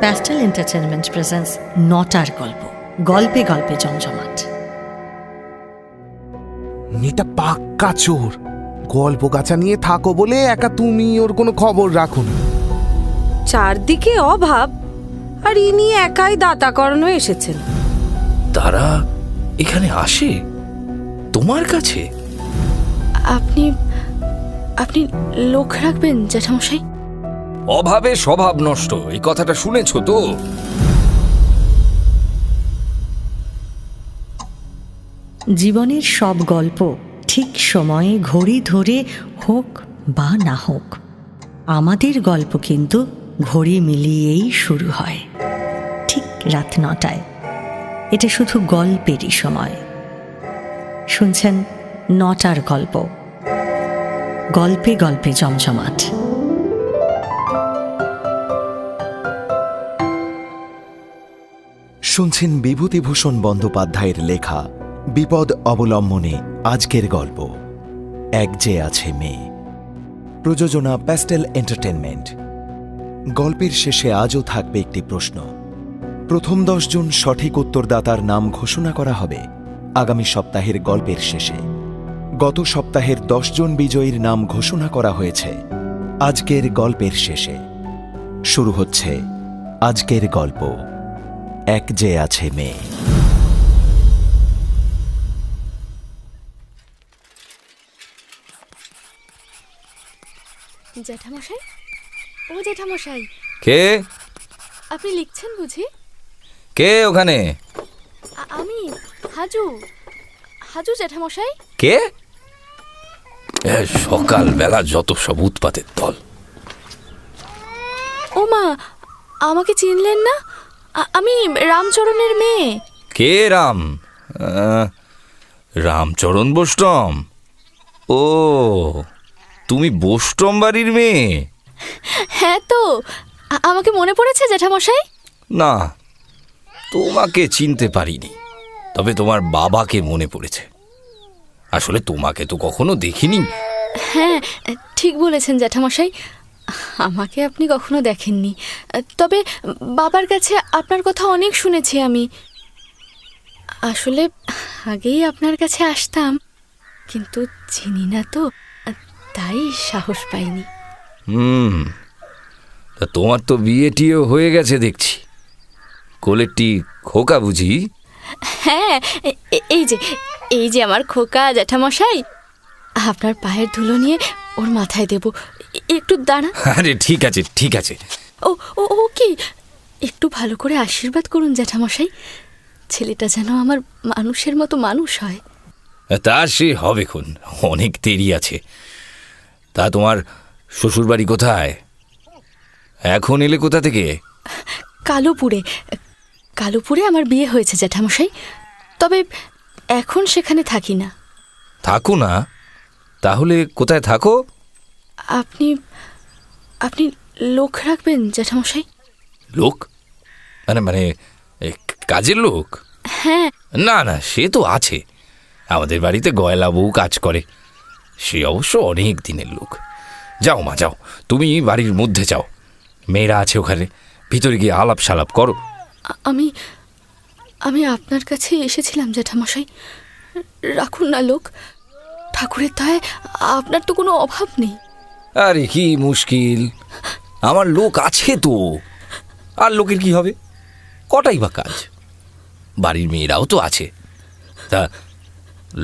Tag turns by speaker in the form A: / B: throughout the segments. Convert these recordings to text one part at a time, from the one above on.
A: Pastel entertainment presence নটার গল্প, গল্পে গল্পে জমজমাট।
B: মেয়েটা পাক্কা চোর। গল্প গাছা নিয়ে থাকো বলে একা তুমি ওর কোনো খবর রাখো না।
C: চারদিকে অভাব, আর ইনি একাই দাতা করানো এসেছেন।
D: তারা এখানে আসে তোমার কাছে?
E: আপনি আপনি লোক রাখবেন জ্যাঠামশাই?
D: অভাবে স্বভাব নষ্ট, এই কথাটা শুনেছ তো?
A: জীবনের সব গল্প ঠিক সময়ে ঘড়ি ধরে হোক বা না হোক, আমাদের গল্প কিন্তু ঘড়ি মিলিয়েই শুরু হয়, ঠিক রাত ৯টায়। এটা শুধু গল্পেরই সময়। শুনছেন নটার গল্প, গল্পে গল্পে জমজমাট।
F: শুনছেন বিভূতিভূষণ বন্দ্যোপাধ্যায়ের লেখা বিপদ অবলম্বনে আজকের গল্প এক যে আছে মেয়ে। প্রযোজনা প্যাস্টেল এন্টারটেনমেন্ট। গল্পের শেষে আজও থাকবে একটি প্রশ্ন। প্রথম 10 জন সঠিক উত্তরদাতার নাম ঘোষণা করা হবে আগামী সপ্তাহের গল্পের শেষে। গত সপ্তাহের 10 জন বিজয়ীর নাম ঘোষণা করা হয়েছে আজকের গল্পের শেষে। শুরু হচ্ছে আজকের গল্প এক যে আছে মেয়ে।
E: জ্যাঠামশাই, ও জ্যাঠামশাই,
D: কে?
E: আপনি লিখছেন বুঝি?
D: কে ওখানে?
E: আমি হাজু। হাজু জ্যাঠামশাই।
D: কে? সকালবেলা যত সব উৎপাতের দল।
E: ও মা, আমাকে চিনলেন না? আমি রামচরণের মেয়ে।
D: কে রাম? রামচরণ বোষ্টম? ও, তুমি বোষ্টম বাড়ির মেয়ে?
E: হ্যাঁ তো, আমাকে মনে পড়েছে জ্যাঠামশাই?
D: না, তোমাকে চিনতে পারিনি, তবে তোমার বাবাকে মনে পড়েছে। আসলে তোমাকে তো কখনো দেখিনি।
E: হ্যাঁ, ঠিক বলেছেন জ্যাঠামশাই, আমাকে আপনি কখনো দেখেননি, তবে বাবার কাছে আপনার কথা অনেক শুনেছি আমি। আসলে আগেই আপনার কাছে আসতাম, কিন্তু চিনি না তো, তাই সাহস পাইনি।
D: তা তোমার তো বিয়ে টিয়ে হয়ে গেছে দেখছি। কোলেরটি খোকা বুঝি?
E: হ্যাঁ, এই যে আমার খোকা জ্যাঠামশাই, আপনার পায়ের ধুলো নিয়ে ওর মাথায় দেব। একটু দাঁড়া।
D: আরে ঠিক আছে ঠিক আছে।
E: ও ও ও কি, একটু ভালো করে আশীর্বাদ করুন জ্যাঠামশাই, ছেলেটা যেন আমার মানুষের মতো মানুষ হয়।
D: তা সে হবে খন, অনেক দেরি আছে। তা তোমার শ্বশুরবাড়ি কোথায়? এখন এলে কোথা থেকে?
E: কালোপুরে আমার বিয়ে হয়েছে জ্যাঠামশাই, তবে এখন সেখানে থাকি না।
D: থাকো না? তাহলে কোথায় থাকো?
E: আপনি আপনি লোক রাখবেন জ্যাঠামশাই?
D: লোক? মানে কাজের লোক?
E: হ্যাঁ।
D: না না, সে তো আছে। আমাদের বাড়িতে গয়লা বউ কাজ করে, সে অবশ্য অনেক দিনের লোক। যাও মা যাও, তুমি বাড়ির মধ্যে যাও, মেয়েরা আছে ওখানে, ভিতরে গিয়ে আলাপ সালাপ করো।
E: আমি আপনার কাছে এসেছিলাম জ্যাঠামশাই, রাখুন না লোক। ঠাকুরের দয়ায় আপনার তো কোনো অভাব নেই।
D: আরে কি মুশকিল, আমার লোক আছে তো। আর লোকের কি হবে, কটাই বা কাজ। বাড়ির মেয়েরাও তো আছে। তা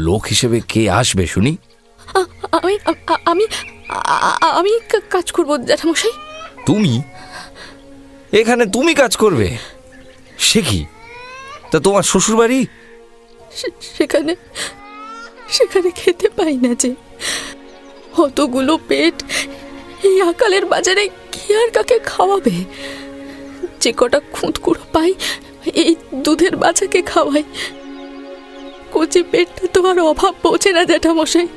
D: লোক হিসেবে কে আসবে শুনি?
E: আমি কাজ করব জ্যাঠামশাই।
D: তুমি? এখানে তুমি কাজ করবে? সে কি? তা তোমার শ্বশুর বাড়ি?
E: সেখানে খেতে পাই না যে, অতগুলো পেট এই আকালের বাজারে কি আর কাকে খাওয়াবে? যে কটা খুঁতকুড়ো পাই এই দুধের বাচ্চাকে খাওয়াই। কচি পেটটা তো আর অভাব পৌঁছে না জ্যাঠামশাই,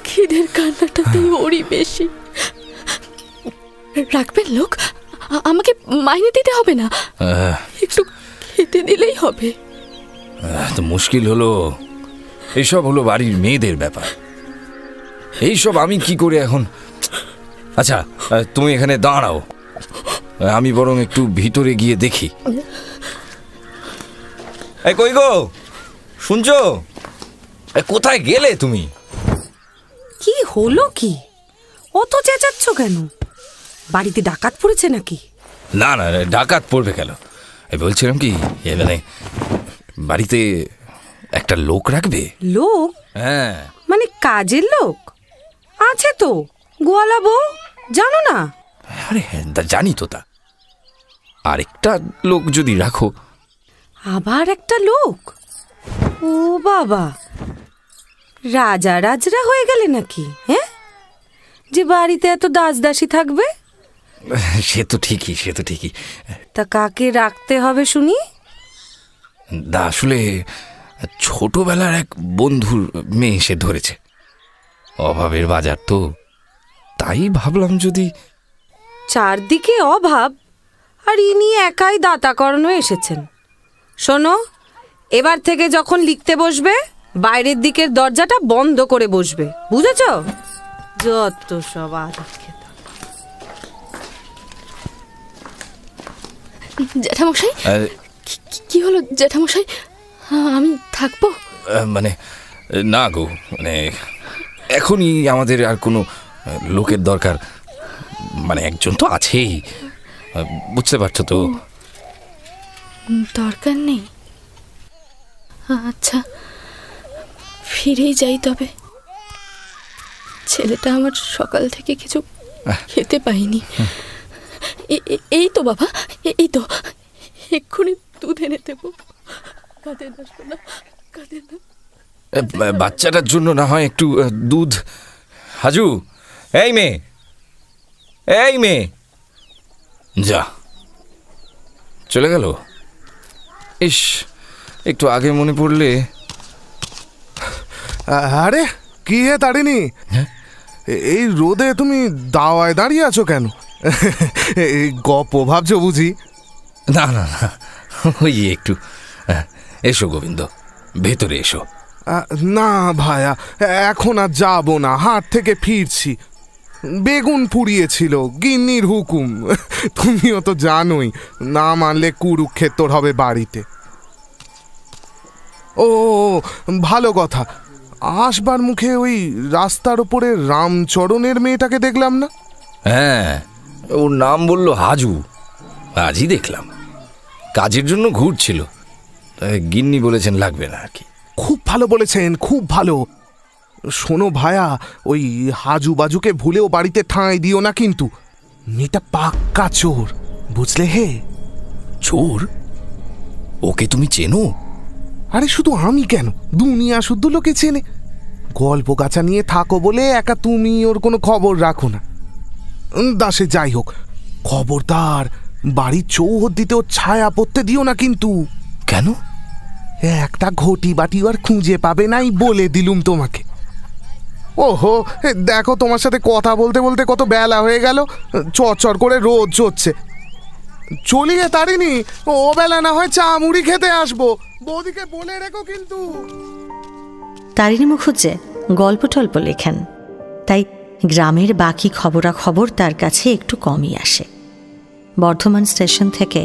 E: খিদের কান্নাটাতেই ওরই বেশি। রাখবেন লোক, আমাকে মাইনে দিতে হবে না, একটু খেতে দিলেই হবে।
D: তো মুশকিল হলো, এইসব হলো বাড়ির মেয়েদের ব্যাপার, এইসব আমি কি করে এখন। আচ্ছা তুমি এখানে দাঁড়াও, আমি বরং একটু ভিতরে গিয়ে দেখি। এই কই গো, শুনছো? কোথায় গেলে তুমি?
C: কি হলো কি? অত চেঁচাচ্ছ কেন? বাড়িতে ডাকাত পড়েছে নাকি?
D: না না, ডাকাত পড়বে কেন? বলছিলাম কি, মানে বাড়িতে একটা লোক রাখবে।
C: লোক?
D: হ্যাঁ।
C: মানে কাজের লোক? আছে তো, গোয়ালা বউ, জানো না?
D: আরে জানি তো, তা আরেকটা লোক যদি রাখো।
C: আবার একটা লোক? ও বাবা, রাজা রাজরা হয়ে গেলে নাকি? হ্যাঁ, যে বাড়িতে এত দাসদাসী থাকবে?
D: সে তো ঠিকই।
C: তা কাকে রাখতে হবে শুনি?
D: আসলে ছোটবেলার এক বন্ধুর মেয়ে এসে ধরেছে, অভাবের বাজার তো, তাই ভাবলাম যদি।
C: চারদিকে অভাব, আর ইনি একাই দাতা করানো এসেছেন। শোনো, এবার থেকে যখন লিখতে বসবে বাইরের দিকের দরজাটা বন্ধ করে বসবে, বুঝেছ? যত সব আদিক্ষেতা।
E: জ্যাঠামশাই, কি হলো জ্যাঠামশাই? আমি থাকবো?
D: মানে না গো, মানে এখনই আমাদের আর কোনো লোকের দরকার, মানে একজন তো আছেই, বুঝতে পারছো তো।
E: দরকার নেই? আচ্ছা, ফিরেই যাই তবে। ছেলেটা আমার সকাল থেকে কিছু খেতে পাইনি। এই তো বাবা, এই তো এক্ষুনি দুধ এনে দেবো। কাঁদে না শোনা, কাঁদে না।
D: বাচ্চাটার জন্য না হয় একটু দুধ। হাজু, এই মেয়ে, যা, চলে গেল। ইস, একটু আগে মনে পড়লে।
B: আরে কি হে তারিণী, এই রোদে তুমি দাওয়ায় দাঁড়িয়ে আছো কেন? এই গপ ভাবছো বুঝি?
D: না, ওই একটু। এসো গোবিন্দ, ভেতরে এসো।
B: না ভায়া, এখন আর যাবো না, হাট থেকে ফিরছি। বেগুন পুড়িয়েছিল, গিন্নির হুকুম। তুমিও তো জানোই, না মানলে কুরুক্ষেত্র হবে বাড়িতে। ও ভালো কথা, আসবার মুখে ওই রাস্তার ওপরে রামচরণের মেয়েটাকে দেখলাম না?
D: হ্যাঁ, ওর নাম বললো হাজু, আজই দেখলাম। কাজের জন্য ঘুরছিল, গিন্নি বলেছেন লাগবে না আর কি।
B: খুব ভালো বলেছেন, খুব ভালো। শোনো ভায়া, ওই হাজু বাজুকে ভুলেও বাড়িতে ঠাঁই দিও না কিন্তু। মেয়েটা পাক্কা চোর, বুঝলে হে?
D: চোর? ওকে তুমি চেনো?
B: আরে শুধু আমি কেন, দুনিয়া শুদ্ধ লোকে চেনে। গল্প গাছা নিয়ে থাকো বলে একা তুমি ওর কোনো খবর রাখো না। দাসে যাই হোক, খবরদার বাড়ির চৌহদ্দিতে ওর ছায়া পড়তে দিও না কিন্তু।
D: কেন?
B: একটা ঘটি বাটি আর খুঁজে পাবে নাই বলে দিলুম তোমাকে। ওহো, দেখো তোমার সাথে কথা বলতে বলতে কত বেলা হয়ে গেল, চর করে রোদ চড়ছে। চলিয়ে তারিনি, ও বেলা না হয় চা মুড়ি খেতে আসবো, বৌদিকে বলে রেখো কিন্তু।
A: তারিণী মুখুজ্জে গল্প টল্প লেখেন, তাই গ্রামের বাকি খবরাখবর তার কাছে একটু কমই আসে। বর্ধমান স্টেশন থেকে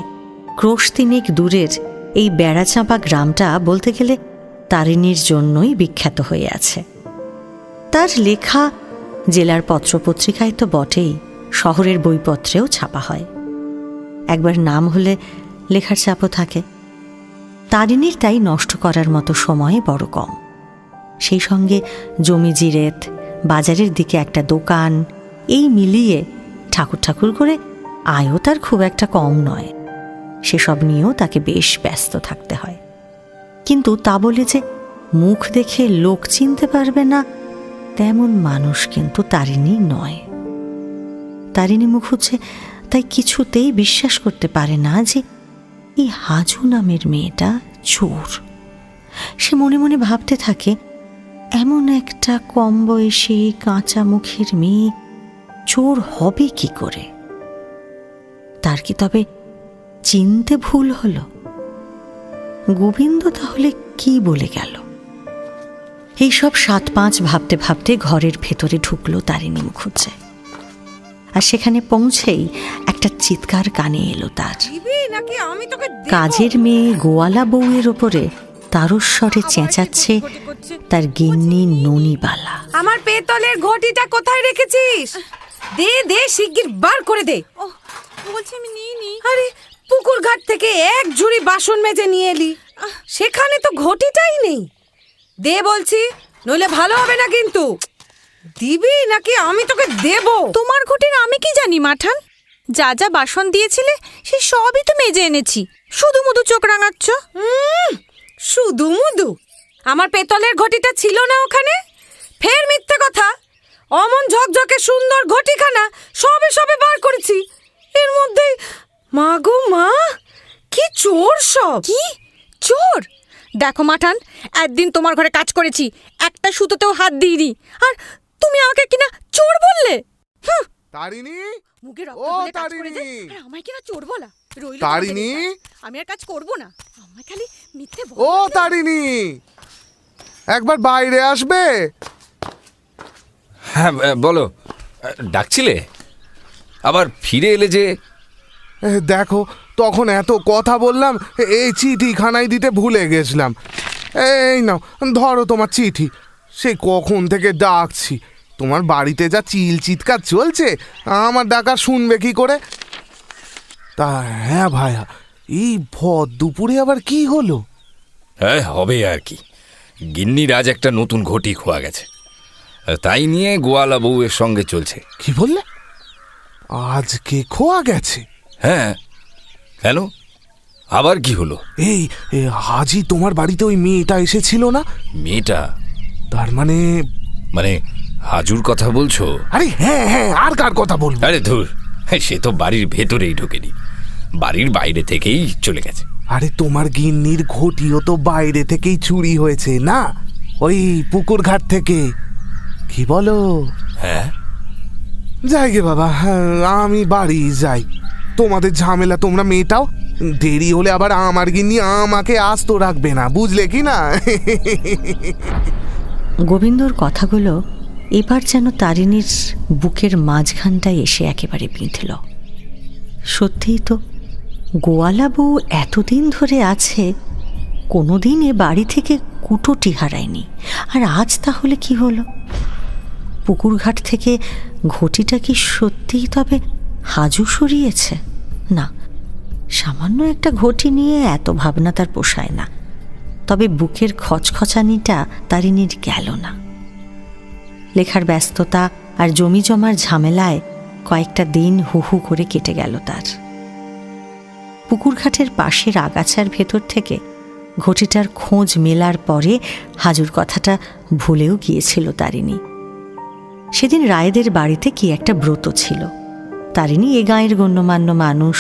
A: ক্রোশ তিনেক দূরের এই বেড়াচাঁপা গ্রামটা বলতে গেলে তারিণীর জন্যই বিখ্যাত হয়ে আছে। তার লেখা জেলার পত্রপত্রিকায় তো বটেই, শহরের বইপত্রেও ছাপা হয়। একবার নাম হলে লেখার চাপও থাকে। তারিণীর তাই নষ্ট করার মতো সময় বড় কম। সেই সঙ্গে জমি জিরেত, বাজারের দিকে একটা দোকান, এই মিলিয়ে ঠাকুর করে আয়ও তার খুব একটা কম নয়। সেসব নিয়েও তাকে বেশ ব্যস্ত থাকতে হয়। কিন্তু তা বলে যে মুখ দেখে লোক চিনতে পারবে না, তেমন মানুষ কিন্তু তারিণী নয়। তারিণী মুখুজ্জে তাই কিছুতেই বিশ্বাস করতে পারে না যে এই হাজু নামের মেয়েটা চোর। সে মনে মনে ভাবতে থাকে, এমন একটা কম বয়সী কাঁচা মুখের মেয়ে চোর হবে কি করে? তার কি তবে চিনতে ভুল হলো? গোবিন্দ তাহলে কি বলে গেল? এইসব 7-5 ভাবতে ভাবতে ঘরের ভেতরে ঢুকলো তারিণী মুখুজ্জে। আর সেখানে পৌঁছেই এক একটা চিৎকার কানে এলো তার।
C: দিবি নাকি আমি তোকে দেবো?
A: কাজের মেয়ে গোয়ালা বউয়ের ওপরে তারস্বরে চেঁচাচ্ছে তার গিন্নি ননিবালা।
C: আমার পেতলের ঘটিটা কোথায় রেখেছিস? দে দে, শিগগির বার করে দে।
E: বলছি আমি নিয়ে নি।
C: আরে পুকুর ঘাট থেকে এক ঝুড়ি বাসন মেজে নিয়ে এলি, সেখানে তো ঘটিটাই নেই। দে বলছি, নইলে ভালো হবে না কিন্তু। দিবি নাকি আমি তোকে দেব?
E: তোমার ঘটির আমি কি জানি মাঠান? যা যা বাসন দিয়েছিলে সে সবই তো মেজে এনেছি, শুধু মুধু চোখ রাঙাচ্ছ।
C: শুধু মুদু? আমার পেতলের ঘটিটা ছিল না ওখানে? ফের মিথ্যে কথা। অমন ঝকঝকে সুন্দর ঘটিখানা সবে সবে বার করেছি, এর মধ্যেই মা গো মা, কি চোর সব!
E: কি চোর? দেখো মাঠান, একদিন তোমার ঘরে কাজ করেছি, একটা সুতোতেও হাত দিইনি, আর তুমি আমাকে কিনা চোর বললে।
B: তারিণী,
E: মুখে রক্ত
B: ও
E: বলে কাজ করেছে,
B: তারিণী!
E: আর আমায় কিনা চোর বলা। রইলো
B: তারিণী!
E: তোমাদের কাজ। আমি আর কাজ করব না, আমায় খালি মিথ্যে বল।
B: ও তারিণী, একবার বাইরে আসবে?
D: হ্যাঁ বলো, ডাকছিলে? আবার ফিরে এলে যে?
B: দেখো, তখন এত কথা বললাম, এই চিঠিখানাই দিতে ভুলে গেছিলাম। এই নাও, ধরো তোমার চিঠি। সেই কখন থেকে ডাকছি, তোমার বাড়িতে যা চিল চিৎকার চলছে, আমার ডাকা শুনবে কি করে? তা হ্যাঁ ভাইয়া, এই ভর দুপুরে আবার কি হলো?
D: হ্যাঁ, হবে আর কি। গিন্নির আজ একটা নতুন ঘটি খোয়া গেছে, তাই নিয়ে গোয়ালা বউয়ের সঙ্গে চলছে।
B: কি বললে? আজকে খোয়া গেছে?
D: হ্যাঁ, কেন, আবার কি হলো?
B: এই আজই তোমার বাড়িতে ওই মেয়েটা এসেছিল না?
D: মেয়েটা?
B: তার মানে
D: মানে হাজুর কথা বলছো?
B: আরে হ্যাঁ হ্যাঁ, আর কার কথা বলবো?
D: আরে ধুর, সে তো বাড়ির ভেতরেই ঢোকেনি, বাড়ির বাইরে থেকেই চলে গেছে।
B: আরে তোমার গিন্নির ঘটিও তো বাইরে থেকেই চুরি হয়েছে না, ওই পুকুর ঘাট থেকে। কি বলো?
D: হ্যাঁ,
B: যাই গে বাবা, আমি বাড়ি যাই। তোমাদের ঝামেলা তোমরা মেয়েটাও, দেরি হলে আবার আমার গিন্নি আমাকে আস্ত রাখবে না, বুঝলে কি না?
A: গোবিন্দর কথাগুলো এবার যেন তারিণীর বুকের মাঝখানটায় এসে একেবারে বিঁধল। সত্যিই তো, গোয়ালা বউ এতদিন ধরে আছে, কোনোদিন এ বাড়ি থেকে কুটোটি হারায়নি, আর আজ তাহলে কি হলো? পুকুরঘাট থেকে ঘটিটা কি সত্যিই তবে হাজু সরিয়েছে? না, সামান্য একটা ঘটি নিয়ে এত ভাবনা তার পোষায় না। তবে বুকের খচখচানিটা তারিণীর গেল না। লেখার ব্যস্ততা আর জমি জমার ঝামেলায় কয়েকটা দিন হু হু করে কেটে গেল তার। পুকুরঘাটের পাশের আগাছার ভেতর থেকে ঘটিটার খোঁজ মেলার পরে হাজুর কথাটা ভুলেও গিয়েছিল তারিণী। সেদিন রায়েদের বাড়িতে কি একটা ব্রত ছিল। তারিণী এ গাঁয়ের গণ্যমান্য মানুষ,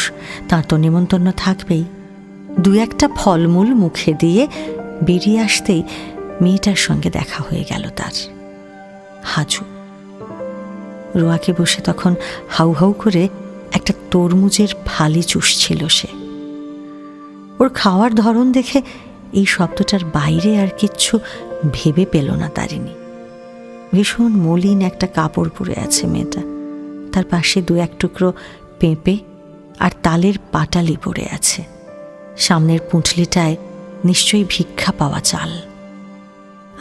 A: তাঁর তো নেমন্তন্ন থাকবেই। দু একটা ফলমূল মুখে দিয়ে বেরিয়ে আসতেই মেয়েটার সঙ্গে দেখা হয়ে গেল তার, হাজু। রোয়াকে বসে তখন হাউ হাউ করে একটা তরমুজের ফালি চুষছিল সে। ওর খাওয়ার ধরন দেখে এই শব্দটার বাইরে আর কিচ্ছু ভেবে পেল না তারিণী। ভীষণ মলিন একটা কাপড় পরে আছে মেয়েটা, তার পাশে দু এক টুকরো পেঁপে আর তালের পাটালি পড়ে আছে। সামনের পুঁটলিটায় নিশ্চয়ই ভিক্ষা পাওয়া চাল।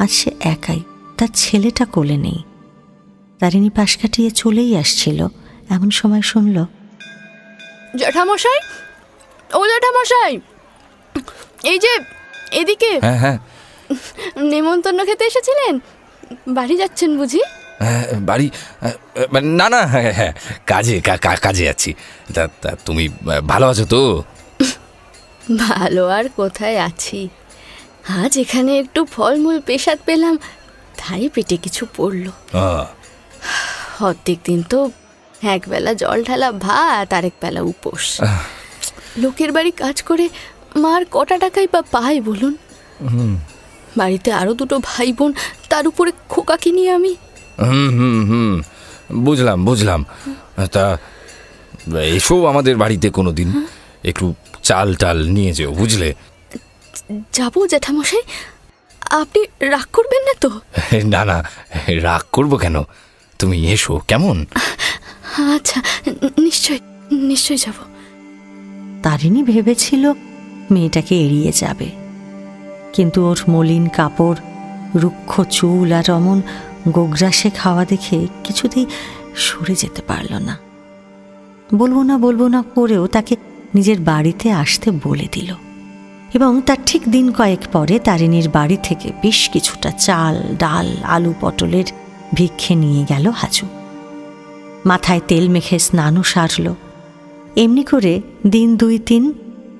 A: আজ সে একাই, তার ছেলেটা কোলে নেই। তারিণী পাশ কাটিয়ে চলেই আসছিল, এমন সময় শুনল,
E: জ্যাঠামশাই, ও জ্যাঠামশাই, এই যে এদিকে।
D: হ্যাঁ হ্যাঁ,
E: নেমন্তন্ন খেতে এসেছিলেন? বাড়ি যাচ্ছেন বুঝি?
D: বাড়ি? না না, হ্যাঁ হ্যাঁ, কাজে কাজে যাচ্ছি। তা তুমি ভালো আছো তো?
E: ভালো আর কোথায় আছি, আজ এখানে একটু ফলমূল পেশাদ পেলাম, তাই পেটে কিছু পড়লো। অর্ধেক দিন তো একবেলা জল ঢালা ভাত, আরেক বেলা উপোস। লোকের বাড়ি কাজ করে মার কটা টাকাই বা পায় বলুন? বাড়িতে আরো দুটো ভাই বোন, তার উপরে খোকা কিনি আমি।
D: হুম, বুঝলাম। তা এসো আমাদের বাড়িতে কোনো দিন, একটু চাল টাল নিয়ে যেও, বুঝলে?
E: যাবো জ্যাঠামশাই, আপনি রাগ করবেন না তো?
D: না না, রাগ করবো কেন, তুমি এসো কেমন?
E: আচ্ছা, নিশ্চয়। নিশ্চয়ই যাব।
A: তারিণী ভেবেছিল মেয়েটাকে এড়িয়ে যাবে, কিন্তু ওর মলিন কাপড়, রুক্ষ চুল আর অমন গোগ্রাসে খাওয়া দেখে কিছুতেই সরে যেতে পারল না। বলবো না করেও তাকে নিজের বাড়িতে আসতে বলে দিল, এবং তার ঠিক দিন কয়েক পরে তারিণীর বাড়ি থেকে বেশ কিছুটা চাল, ডাল, আলু পটলের ভিক্ষে নিয়ে গেল হাজু। মাথায় তেল মেখে স্নানও সারল। এমনি করে দিন 2-3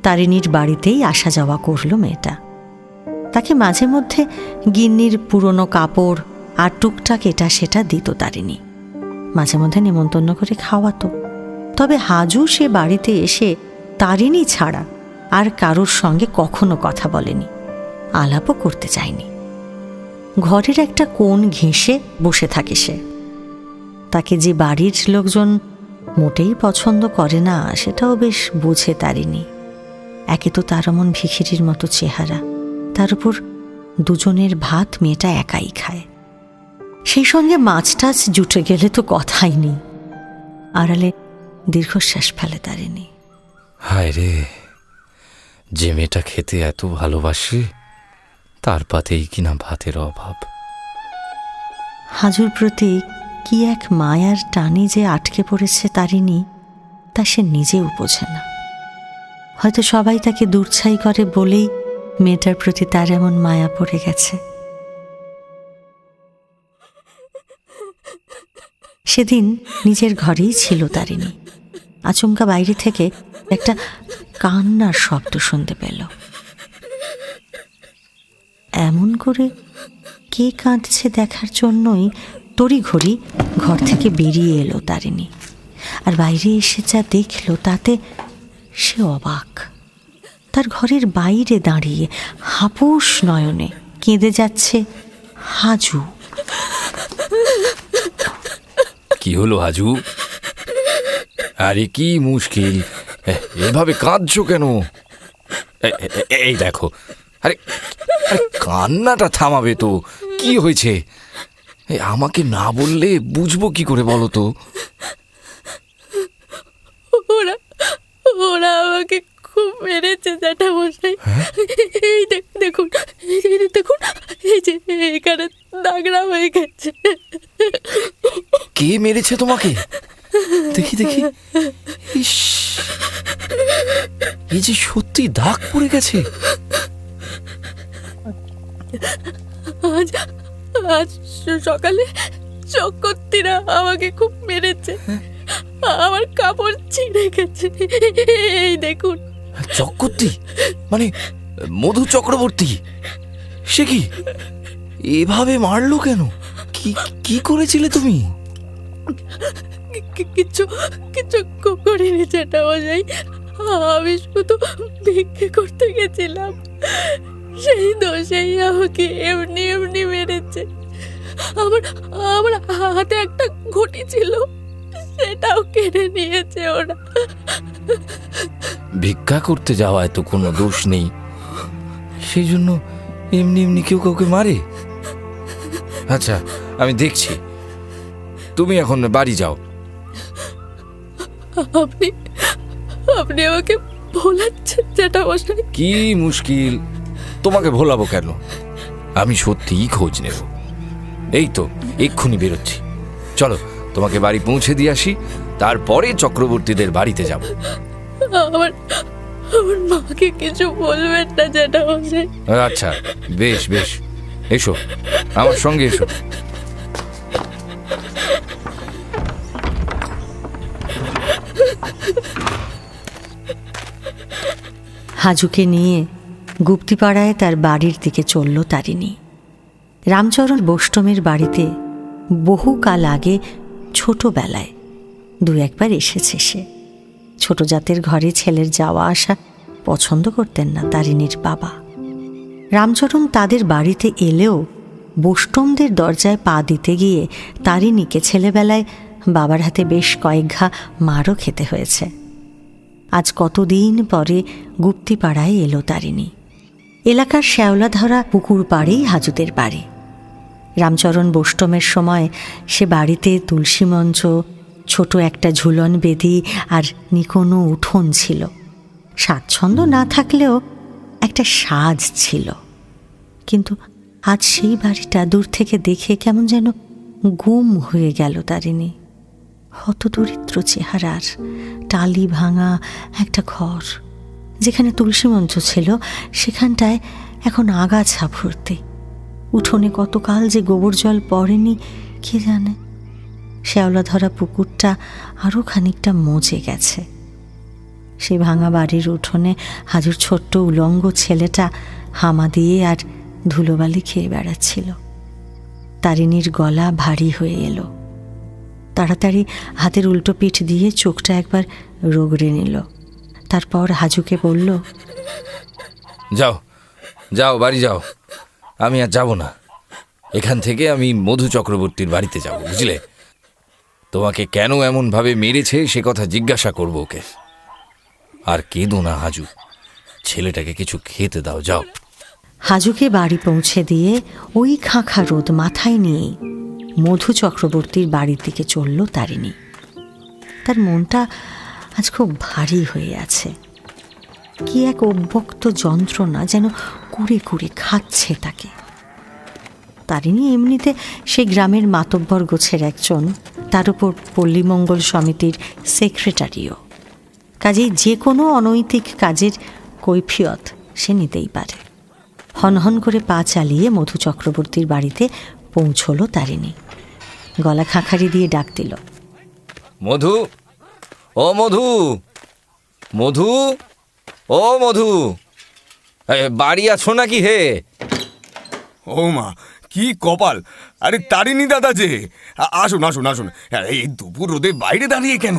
A: তারিণীর বাড়িতেই আসা যাওয়া করল মেয়েটা। তাকে মাঝে মধ্যে গিন্নির পুরনো কাপড় আর টুকটাক এটা সেটা দিত তারিণী, মাঝে মধ্যে নেমন্তন্ন করে খাওয়াতো। তবে হাজু সে বাড়িতে এসে তারিণী ছাড়া আর কারোর সঙ্গে কখনো কথা বলেনি, আলাপও করতে চায়নি। ঘরের একটা কোণ ঘেঁষে বসে থাকে সে। তাকে যে বাড়ির লোকজন মোটেই পছন্দ করে না সেটাও বেশ বোঝে তারিণী। একে তো তার এমন ভিখিরির মতো চেহারা, তার উপর দুজনের ভাত মেয়েটা একাই খায়, সেই সঙ্গে মাছ টাছ জুটে গেলে তো কথাই নেই। আড়ালে দীর্ঘশ্বাস ফেলে তারিণী।
D: হায় রে, যে মেয়েটা খেতে এত ভালোবাসে তার পাতেই কিনা ভাতের অভাব।
A: হাজুর প্রতি কি এক মায়ার টানে যে আটকে পড়েছে তারিণী, তা সে নিজেও বোঝে না। হয়তো সবাই তাকে দূরছাই করে বলেই মেয়েটার প্রতি তার এমন মায়া পড়ে গেছে। সেদিন নিজের ঘরেই ছিল তারিণী। আচমকা বাইরে থেকে একটা কান্নার শব্দ শুনতে পেল। এমন করে কে কাঁদছে দেখার জন্যই তড়িঘড়ি ঘর থেকে বেরিয়ে এলো তারিণী। আর বাইরে এসে যা দেখল তাতে সে অবাক। তার ঘরের বাইরে দাঁড়িয়ে হাপুস নয়নে কেঁদে যাচ্ছে হাজু।
D: কি হলো হাজু? আরে কি মুশকিল, এভাবে কাঁদছো কেন? এই দেখো, আরে আরে কান্নাটা থামাবে তো। কি হয়েছে? আমাকে না বললে বুঝবো কি করে বলো তো?
E: ওরা ওরা আমাকে খুব মেরেছে জ্যাঠামশাই। এই দেখুন, দেখুন, এই যে এখানে দাগড়া হয়ে গেছে।
D: কে মেরেছে তোমাকে? দেখি দেখি। ইস, এই যে সত্যি দাগ পড়ে গেছে।
E: আজ আজ সকালে চক্করটিরা আমাকে খুব মেরেছে। আমার কাপড় ছিঁড়ে গেছে। এই দেখুন।
D: চক্রবর্তী মানে মধু চক্রবর্তী? সে কি এভাবে মারলো কেন? কি কি করেছিলে তুমি?
E: কিছু কিছু করিনি জ্যাঠামশাই, আমি শুধু ভিক্ষে করতে গেছিলাম, সেই দোষেই আমাকে এমনি এমনি মেরেছে। আমার আমার হাতে একটা ঘটি ছিল, সেটাও কেড়ে নিয়েছে ওরা।
D: ভিক্ষা করতে যাওয়ায় তো কোনো দোষ নেই, সেই জন্য এমনি এমনি কেউ কাউকে মারে? আচ্ছা, আমি দেখছি। তুমি এখন বাড়ি যাও।
E: আপনি আপনি আমাকে ভোলাচ্ছেন জ্যাঠামশাই।
D: কি মুশকিল, তোমাকে ভোলাবো কেন? আমি সত্যিই খোঁজ নেব। এই তো এক্ষুনি বেরোচ্ছি। চলো তোমাকে বাড়ি পৌঁছে দিয়ে আসি, তারপরে চক্রবর্তীদের বাড়িতে যাব।
E: আমার আমার মাকে কিছু বলবেন না জ্যাঠামশাই।
D: আচ্ছা, বেশ বেশ, এসো আমার সঙ্গে এসো।
A: হাজুকে নিয়ে গুপ্তিপাড়ায় তার বাড়ির দিকে চলল তারিণী। রামচরণ বোষ্টমের বাড়িতে বহুকাল আগে ছোটবেলায় 2-1বার এসেছে সে। ছোট জাতের ঘরে ছেলের যাওয়া আসা পছন্দ করতেন না তারিণীর বাবা। রামচরণ তাদের বাড়িতে এলেও বোষ্টমদের দরজায় পা দিতে গিয়ে তারিণীকে ছেলেবেলায় বাবার হাতে বেশ কয়েক ঘা মারও খেতে হয়েছে। আজ কতদিন পরে গুপ্তিপাড়ায় এলো তারিণী। এলাকার শ্যাওলাধরা পুকুর পাড়েই হাজুদের বাড়ি। রামচরণ বোষ্টমের সময় সে বাড়িতে তুলসী মঞ্চ, ছোট একটা ঝুলন বেদি আর নিকোনো উঠোন ছিল। স্বাচ্ছন্দ্য না থাকলেও একটা সাজ ছিল। কিন্তু আজ সেই বাড়িটা দূর থেকে দেখে কেমন যেন গুম হয়ে গেল তারিণী। হতদরিদ্র চেহারার, টালি ভাঙা একটা ঘর। যেখানে তুলসী মঞ্চ ছিল সেখানটায় এখন আগাছা ভর্তি। উঠোনে কতকাল যে গোবর জল পড়েনি কে জানে। শ্যাওলা ধরা পুকুরটা আরও খানিকটা মজে গেছে। সেই ভাঙা বাড়ির উঠোনে হাজুর ছোট্ট উলঙ্গ ছেলেটা হামা দিয়ে আর ধুলোবালি খেয়ে বেড়াচ্ছিল। তারিণীর গলা ভারী হয়ে এলো। তাড়াতাড়ি হাতের উল্টো পিঠ দিয়ে চোখটা একবার রগড়ে নিল। তারপর হাজুকে বলল,
D: যাও যাও, বাড়ি যাও, আমি আর যাব না। এখান থেকে আমি মধু চক্রবর্তীর বাড়িতে যাব, বুঝলে? তোমাকে কেন এমনভাবে মেরেছে সে কথা জিজ্ঞাসা করব ওকে। আর কেঁদো না হাজু, ছেলেটাকে কিছু খেতে দাও, যাও।
A: হাজুকে বাড়ি পৌঁছে দিয়ে ওই খাঁখা রোদ মাথায় নিয়ে মধু চক্রবর্তীর বাড়ির দিকে চলল তারিণী। তার মনটা আজ খুব ভারী হয়ে আছে। কি এক অব্যক্ত যন্ত্রণা যেন কুড়ে কুড়ে খাচ্ছে তাকে। তারিণী এমনিতে সেই গ্রামের মাতব্বর গোছের একজন, তার উপর পল্লীমঙ্গল সমিতির সেক্রেটারিও। কাজেই যে কোনো অনৈতিক কাজের কৈফিয়ত সে নিতেই পারে। হনহন করে পা চালিয়ে মধু চক্রবর্তীর বাড়িতে পৌঁছল তারিণী। গলা খাঁখারি দিয়ে ডাক দিল,
D: মধু, ও মধু, মধু, ও মধু, বাড়ি আছো নাকি হে?
G: ও মা, কি কপাল! আরে তারিণী দাদা যে, আসুন আসুন আসুন। এই দুপুর রোদে বাইরে দাঁড়িয়ে কেন?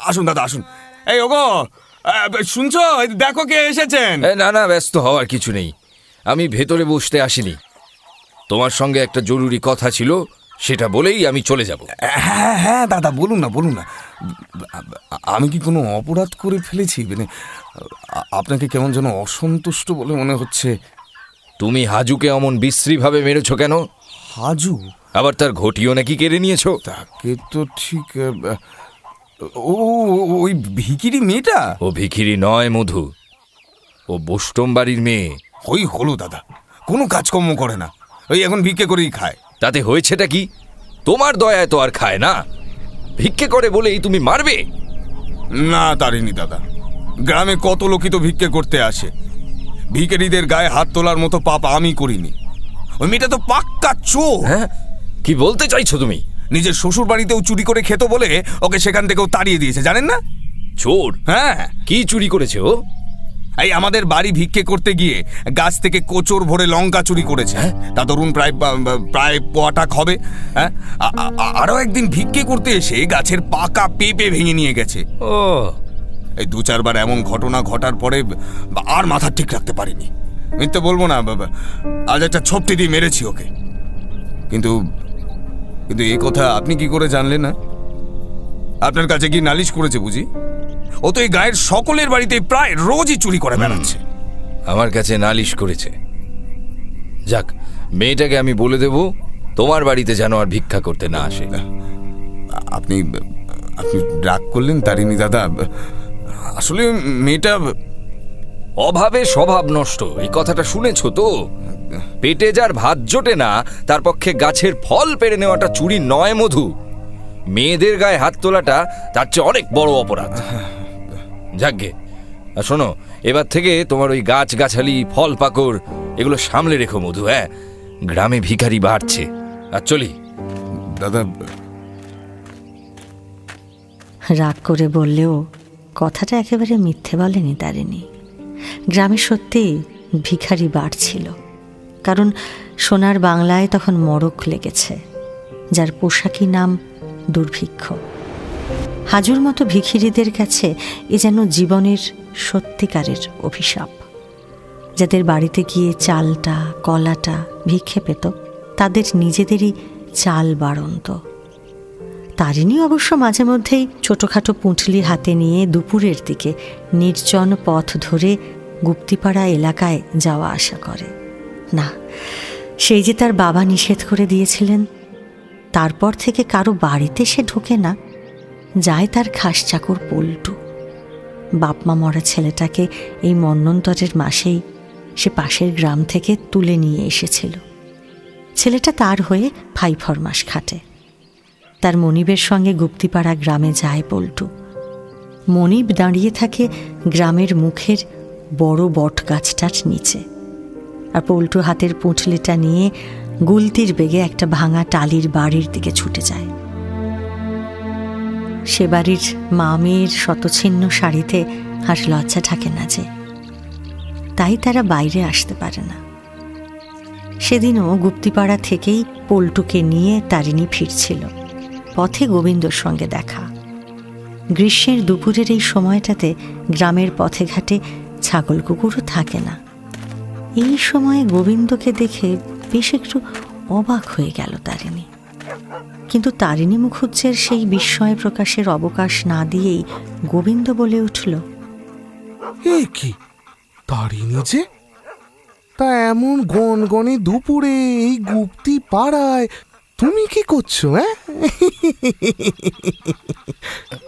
G: আসুন দাদা আসুন। এই ওগো, শুনছো? দেখো কে এসেছেন।
D: না না, ব্যস্ত হওয়ার কিছু নেই। আমি ভেতরে বসতে আসিনি, তোমার সঙ্গে একটা জরুরি কথা ছিল, সেটা বলেই আমি চলে যাব।
G: হ্যাঁ হ্যাঁ দাদা, বলুন না বলুন না। আমি কি কোনো অপরাধ করে ফেলেছি? মানে আপনাকে কেমন যেন অসন্তুষ্ট বলে মনে হচ্ছে।
D: তুমি হাজুকে অমন বিশ্রীভাবে মেরেছ কেন?
G: হাজু?
D: আবার তার ঘটিও নাকি কেড়ে নিয়েছো?
G: তাকে তো ঠিক, ও ওই ভিখিরি মেয়েটা?
D: ও ভিখিরি নয় মধু, ও বোষ্টম বাড়ির মেয়ে।
G: ওই হলো দাদা, কোনো কাজকর্ম করে না, ওই এখন ভিক্ষে করেই খায়।
D: তাতে হয়েছেটা কি? তোমার দয়ায় তো আর খায় না। ভিক্ষে করে বলেই তুমি মারবে?
G: না তারিণী দাদা, গ্রামে কত লোকই তো ভিক্ষে করতে আসে। ভিখারিদের গায়ে হাত তোলার মতো পাপ আমি করিনি। ওই মেয়েটা তো পাক্কা চোর।
D: হ্যাঁ, কি বলতে চাইছো তুমি?
G: নিজের শ্বশুর বাড়িতেও চুরি করে খেত বলে ওকে সেখান থেকেও তাড়িয়ে দিয়েছে, জানেন না?
D: চোর?
G: হ্যাঁ।
D: কি চুরি করেছে ও?
G: এই আমাদের বাড়ি ভিক্ষে করতে গিয়ে গাছ থেকে কোচর ভরে লঙ্কা চুরি করেছে। তা ধরুন প্রায় পোয়াটাক হবে। হ্যাঁ, আরো একদিন ভিক্ষে করতে এসে গাছের পাকা পেঁপে ভেঙে নিয়ে গেছে।
D: ও,
G: এই 2-4 বার এমন ঘটনা ঘটার পরে আর মাথা ঠিক রাখতে পারিনি। মিথ্যে বলবো না, আজ একটা ছোপটি দিয়ে মেরেছি ওকে। কিন্তু কিন্তু এই কথা আপনি কি করে জানলেন? না, আপনার কাছে কি নালিশ করেছে বুঝি? ও তো এই গায়ের সকলের বাড়িতে প্রায় রোজই চুরি করে বেড়াচ্ছে।
D: আমার কাছে নালিশ করেছে? যাক, মেয়েটাকে আমি বলে দেব তোমার বাড়িতে যেন আর ভিক্ষা করতে না আসে।
G: আপনি আপনি রাগ করলেন তারিণী দাদা। আসলে মেয়েটা
D: অভাবে স্বভাব নষ্ট, এই কথাটা শুনেছো তো? পেটে যার ভাত জোটে না তার পক্ষে গাছের ফল পেড়ে নেওয়াটা চুরি নয় মধু। মেয়েদের গায়ে হাত তোলাটা তার চেয়ে অনেক বড় অপরাধ। যাকগে, শোনো, এবার থেকে তোমার ওই গাছ গাছালি ফল পাকড় এগুলো সামলে রেখো মধু। হ্যাঁ, গ্রামে ভিখারি বাড়ছে। আর চলি
G: দাদা।
A: রাগ করে বললেও কথাটা একেবারে মিথ্যে বলেনি তারিণী। গ্রামে সত্যি ভিখারি বাড়ছিল, কারণ সোনার বাংলায় তখন মড়ক লেগেছে, যার পোশাকি নাম দুর্ভিক্ষ। হাজুর মতো ভিখিরিদের কাছে এ যেন জীবনের সত্যিকারের অভিশাপ। যাদের বাড়িতে গিয়ে চালটা কলাটা ভিক্ষে পেত, তাদের নিজেদেরই চাল বাড়ন্ত। তারিণী অবশ্য মাঝে মধ্যেই ছোটোখাটো পুঁটলি হাতে নিয়ে দুপুরের দিকে নির্জন পথ ধরে গুপ্তিপাড়া এলাকায় যাওয়া আসা করে। না, সেই যে তার বাবা নিষেধ করে দিয়েছিলেন, তারপর থেকে কারো বাড়িতে সে ঢোকে না, যায় তার খাস চাকর পল্টু। বাপমা মরা ছেলেটাকে এই মন্বন্তরের মাসেই সে পাশের গ্রাম থেকে তুলে নিয়ে এসেছিল। ছেলেটা তার হয়ে ফাই ফরমাস খাটে। তার মনিবের সঙ্গে গুপ্তিপাড়া গ্রামে যায় পল্টু। মনিব দাঁড়িয়ে থাকে গ্রামের মুখের বড় বট গাছটার নিচে, আর পল্টু হাতের পুঁটলিটা নিয়ে গুলতির বেগে একটা ভাঙা টালির বাড়ির দিকে ছুটে যায়। সে বাড়ির মা মেয়ের শতছিন্ন শাড়িতে আর লজ্জা থাকে না যে, তাই তারা বাইরে আসতে পারে না। সেদিনও গুপ্তিপাড়া থেকেই পল্টুকে নিয়ে তারিণী ফিরছিল। পথে গোবিন্দর সঙ্গে দেখা। গ্রীষ্মের দুপুরের এই সময়টাতে গ্রামের পথে ঘাটে ছাগল কুকুরও থাকে না। এই সময়ে গোবিন্দকে দেখে বেশ একটু অবাক হয়ে গেল তারিণী। কিন্তু তারিণী মুখুজ্জের সেই বিস্ময় প্রকাশের অবকাশ না দিয়েই গোবিন্দ বলে উঠল,
B: এ কি তারিণী যে? তা এমন গনগনে দুপুরে এই গুপ্তি পাড়ায় তুমি কি করছো? হ্যাঁ,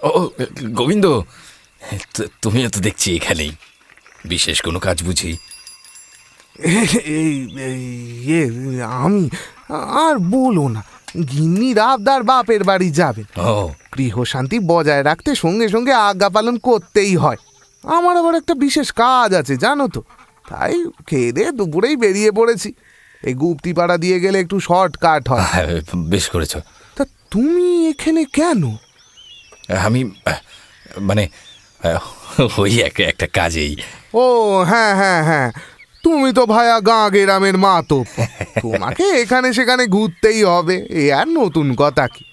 D: ও গোবিন্দ, তুমিও তো দেখছি এখানেই। বিশেষ কোনো কাজ বুঝি?
B: আমি আর বলো না, গিন্নির আবদার বাপের বাড়ি যাবেন।
D: ও
B: গৃহশান্তি বজায় রাখতে সঙ্গে সঙ্গে আজ্ঞা পালন করতেই হয়। আমার আবার একটা বিশেষ কাজ আছে জানো তো, তাই খেয়ে দিয়ে দুপুরেই বেরিয়ে পড়েছি। এই গুপ্তিপাড়া দিয়ে গেলে একটু শর্টকাট হয়।
D: বেশ করেছ।
B: তা তুমি এখানে কেন?
D: আমি মানে ওই একটা কাজেই।
B: ও হ্যাঁ হ্যাঁ হ্যাঁ, তুমি তো ভায়া গাঁ গ্রামের মা, তো তোমাকে এখানে সেখানে ঘুরতেই হবে, এ আর নতুন কথা কি।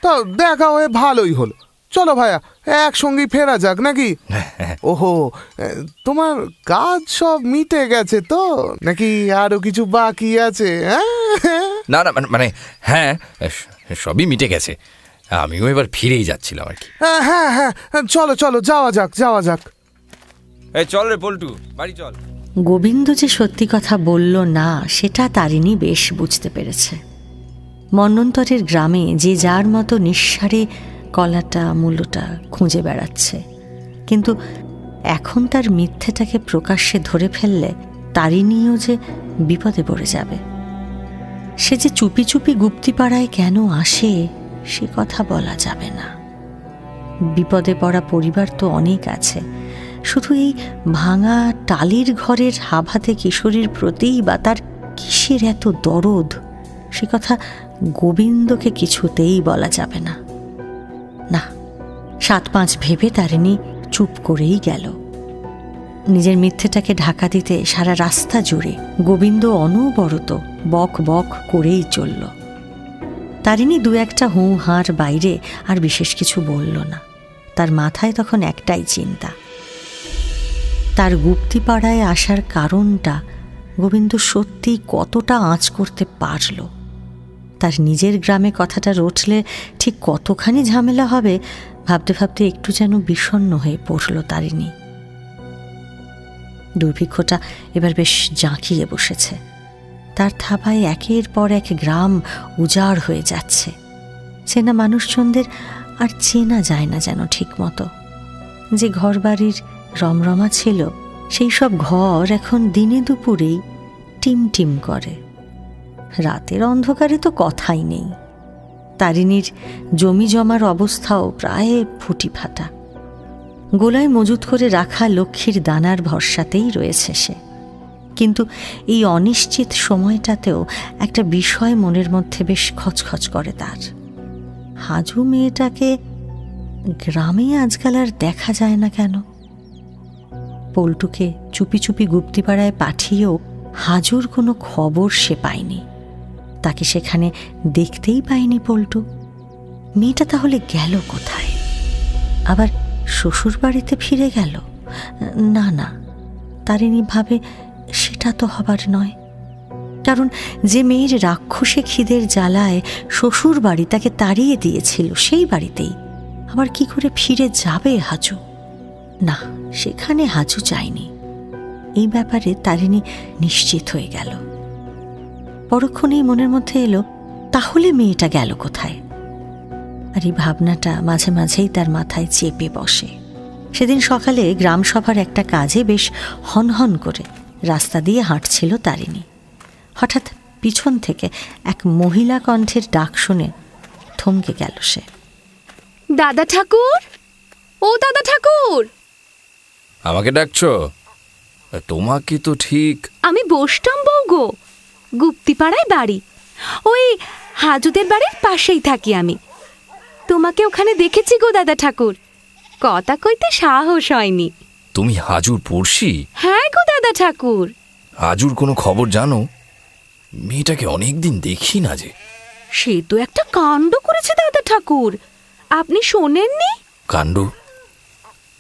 B: তা দেখা হয়ে ভালোই হলো। চলো ভায়া, একসঙ্গেই ফেরা যাক নাকি? ওহো, তোমার কাজ সব মিটে গেছে তো, নাকি আরো কিছু বাকি আছে?
D: না না, মানে হ্যাঁ, সবই মিটে গেছে। আমিও এবার ফিরেই যাচ্ছিলাম আর কি।
B: হ্যাঁ হ্যাঁ হ্যাঁ, চলো চলো, যাওয়া যাক যাওয়া যাক।
D: চল রে পল্টু, বাড়ি চল।
A: গোবিন্দ যে সত্যি কথা বলল না সেটা তারিণী বেশ বুঝতে পেরেছে। মন্বন্তরের গ্রামে যে যার মতো নিঃসারে কলাটা মূলটা খুঁজে বেড়াচ্ছে, কিন্তু এখন তার মিথ্যেটাকে প্রকাশ্যে ধরে ফেললে তারিণীও যে বিপদে পড়ে যাবে। সে যে চুপি চুপি গুপ্তিপাড়ায় কেন আসে সে কথা বলা যাবে না। বিপদে পড়া পরিবার তো অনেক আছে, শুধু এই ভাঙা টালির ঘরের হাভাতে কিশোরীর প্রতিই বা তার কিসের এত দরদ, সে কথা গোবিন্দকে কিছুতেই বলা যাবে না। না, ৭-৫ ভেবে তারিণী চুপ করেই গেল। নিজের মিথ্যেটাকে ঢাকা দিতে সারা রাস্তা জুড়ে গোবিন্দ অনবরত বক বক করেই চলল। তারিণী দু একটা হুঁ হাঁর বাইরে আর বিশেষ কিছু বলল না। তার মাথায় তখন একটাই চিন্তা, তার গুপ্তিপাড়ায় আসার কারণটা গোবিন্দ সত্যি কতটা আঁচ করতে পারল। তার নিজের গ্রামে কথাটা রটলে ঠিক কতখানি ঝামেলা হবে ভাবতে ভাবতে একটু যেন বিষণ্ণ হয়ে পড়ল তারিণী। দুর্ভিক্ষটা এবার বেশ জাঁকিয়ে বসেছে। তার থাবায় একের পর এক গ্রাম উজাড় হয়ে যাচ্ছে। চেনা মানুষজনদের আর চেনা যায় না যেন ঠিক মতো। যে ঘরবাড়ির রমরমা ছিল সেই সব ঘর এখন দিনে দুপুরেই টিমটিম করে। রাতের অন্ধকারে তো কথাই নেই। তারিণীর জমি জমার অবস্থাও প্রায় ফুটি ফাটা। গোলায় মজুত করে রাখা লক্ষ্মীর দানার ভরসাতেই রয়েছে সে। কিন্তু এই অনিশ্চিত সময়টাতেও একটা বিষয় মনের মধ্যে বেশ খচখচ করে তার। হাজু মেয়েটাকে গ্রামে আজকাল আর দেখা যায় না কেন? পল্টুকে চুপি চুপি গুপ্তিপাড়ায় পাঠিয়েও হাজুর কোনো খবর সে পায়নি। তাকে সেখানে দেখতেই পায়নি পল্টু। মেয়েটা তাহলে গেল কোথায়? আবার শ্বশুর বাড়িতে ফিরে গেল? না না, তারিণী ভাবে সেটা তো হবার নয়। কারণ যে মেয়ের রাক্ষসে খিদের জ্বালায় শ্বশুর বাড়ি তাকে তাড়িয়ে দিয়েছিল, সেই বাড়িতেই আবার কি করে ফিরে যাবে হাজু? না, সেখানে হাজু যায়নি। এই ব্যাপারে তারিণী নিশ্চিত হয়ে গেল। পরক্ষণেই মনের মধ্যে এলো, তাহলে মেয়েটা গেল কোথায়? আর এই ভাবনাটা মাঝে মাঝেই তার মাথায় চেপে বসে। সেদিন সকালে গ্রামসভার একটা কাজে বেশ হনহন করে রাস্তা দিয়ে হাঁটছিল তারিণী। হঠাৎ পিছন থেকে এক মহিলা কণ্ঠের ডাক শুনে থমকে গেল সে।
E: দাদা ঠাকুর, ও দাদা ঠাকুর।
D: আমাকে ডাকছো? তোমাকে তো ঠিক
E: আমি বসতাম বউ গো, গুপ্তিপাড়ায় বাড়ি, ওই হাজুদের বাড়ির পাশেই থাকি আমি। তোমাকে ওখানে দেখেছি গো দাদা ঠাকুর, কথা কইতে সাহস হয়নি।
D: তুমি হাজুর পড়শি?
E: হ্যাঁ গো দাদা ঠাকুর।
D: হাজুর কোনো খবর জানো? মেয়েটাকে অনেকদিন দেখি না যে।
E: সে তো একটা কাণ্ড করেছে দাদা ঠাকুর, আপনি শোনেননি?
D: কাণ্ড?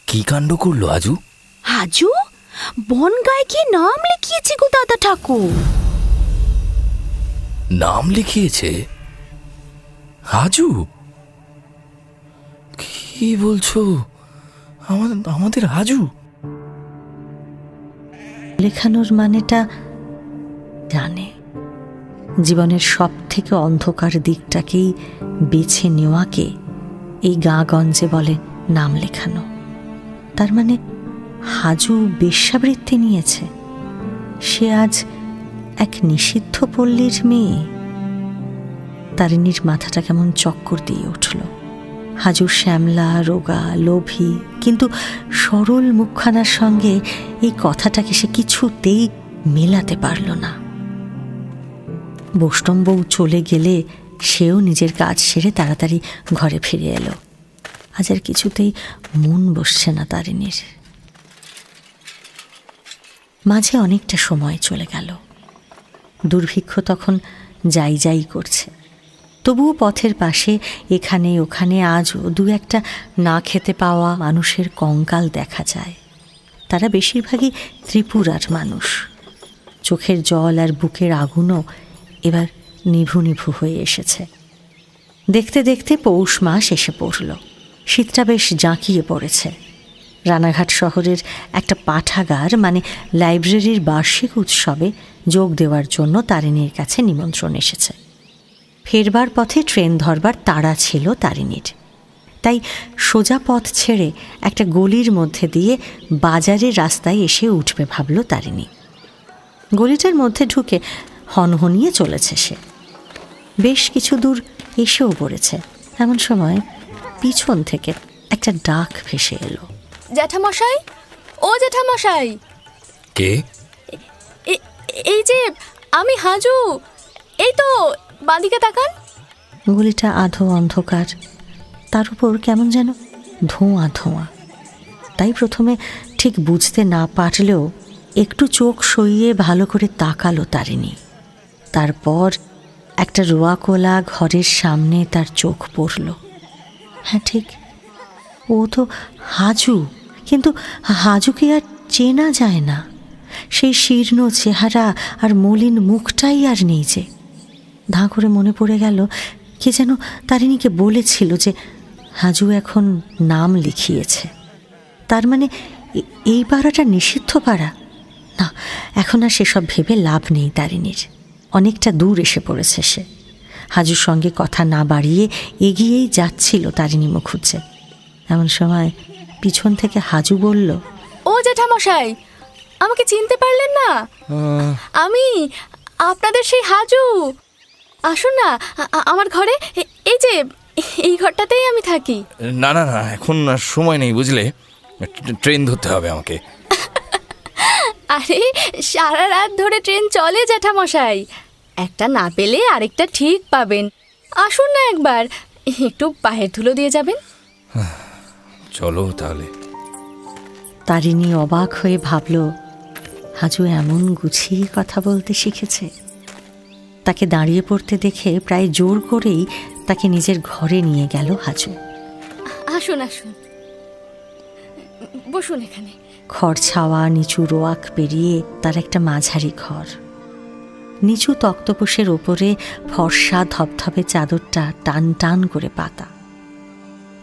D: কি কাণ্ড করলো হাজু?
E: হাজু বনগায় কি নাম লিখিয়েছে গো দাদা ঠাকুর।
D: নাম লিখিয়েছে? হাজু? কি বলছো? আমাদের হাজু?
A: লেখানোর মানেটা জানে। জীবনের সব থেকে অন্ধকার দিকটাকেই বেছে নেওয়াকে এই গাঁগঞ্জে বলে নাম লেখানো। তার মানে হাজু বেশ্যাবৃত্তি নিয়েছে। সে আজ এক নিষিদ্ধ পল্লীর মেয়ে। তারিণীর মাথাটা কেমন চক্কর দিয়ে উঠল। হাজু শ্যামলা, রোগা, লোভী, কিন্তু সরল মুখখানার সঙ্গে এই কথাটাকে সে কিছুতেই মেলাতে পারল না। বৈষ্ণব বউ চলে গেলে সেও নিজের কাজ সেরে তাড়াতাড়ি ঘরে ফিরে এলো। আজ আর কিছুতেই মন বসছে না তারিণীর। মাঝে অনেকটা সময় চলে গেল। দুর্ভিক্ষ তখন যাই যাই করছে। তবুও পথের পাশে এখানে ওখানে আজও দু একটা না খেতে পাওয়া মানুষের কঙ্কাল দেখা যায়। তারা বেশিরভাগই ত্রিপুরার মানুষ। চোখের জল আর বুকের আগুনও এবার নিভু নিভু হয়ে এসেছে। দেখতে দেখতে পৌষ মাস এসে পড়ল। শীতটা বেশ জাঁকিয়ে পড়েছে। রানাঘাট শহরের একটা পাঠাগার মানে লাইব্রেরির বার্ষিক উৎসবে যোগ দেওয়ার জন্য তারিণীর কাছে নিমন্ত্রণ এসেছে। ফেরবার পথে ট্রেন ধরবার তাড়া ছিল তারিণীর। তাই সোজা পথ ছেড়ে একটা গলির মধ্যে দিয়ে বাজারের রাস্তায় এসে উঠবে ভাবল তারিণী। গলিটার মধ্যে ঢুকে হনহনিয়ে চলেছে সে। বেশ কিছু দূর এসেও পড়েছে। এমন সময় পিছন থেকে একটা ডাক ভেসে এলো।
E: জ্যাঠামশাই, ও জ্যাঠামশাই।
D: কে?
E: এই যে আমি হাজু, এই তো বাঁদিকে তাকান।
A: গলিটা আধো অন্ধকার, তার উপর কেমন যেন ধোঁয়া ধোঁয়া। তাই প্রথমে ঠিক বুঝতে না পারলেও একটু চোখ সইয়ে ভালো করে তাকালো তারিণী। তারপর একটা রোয়াকোলা ঘরের সামনে তার চোখ পড়ল। হ্যাঁ ঠিক, ও তো হাজু, কিন্তু হাজুকে আর চেনা যায় না। সেই শীর্ণ চেহারা আর মলিন মুখটাই আর নেই যে। ধাঁ করে মনে পড়ে গেল কে যেন তারিণীকে বলেছিল যে হাজু এখন নাম লিখিয়েছে। তার মানে এই পাড়াটা নিষিদ্ধ পাড়া? না, এখন আর সেসব ভেবে লাভ নেই তারিণীর। অনেকটা দূর এসে পড়েছে সে। হাজুর সঙ্গে কথা না বাড়িয়ে এগিয়েই যাচ্ছিল তারিণী মুখুজ্জে। এমন সময় পিছন থেকে হাজু বলল,
E: ও জ্যাঠামশাই, আমাকে চিনতে পারলেন না? আমি আপনাদের সেই হাজু। আসুন না আমার ঘরে, এই যে এই ঘরটাতেই আমি থাকি।
D: না না না, এখন আর সময় নেই বুঝলে, ট্রেন ধরতে হবে আমাকে।
E: আরে সারা রাত ধরে ট্রেন চলে জ্যাঠামশাই, একটা না পেলে আরেকটা ঠিক পাবেন। আসুন না একবার, একটু পায়ের ধুলো দিয়ে যাবেন।
D: চলো তাহলে।
A: তারিণী অবাক হয়ে ভাবল হাজু এমন গুছিয়ে কথা বলতে শিখেছে। তাকে দাঁড়িয়ে পড়তে দেখে প্রায় জোর করেই তাকে নিজের ঘরে নিয়ে গেল হাজু।
E: আসুন আসুন, বসুন এখানে।
A: খড় ছাওয়া নিচু রোয়াক পেরিয়ে তার একটা মাঝারি ঘর। নিচু তক্তপোষের ওপরে ফর্সা ধপধপে চাদরটা টান টান করে পাতা।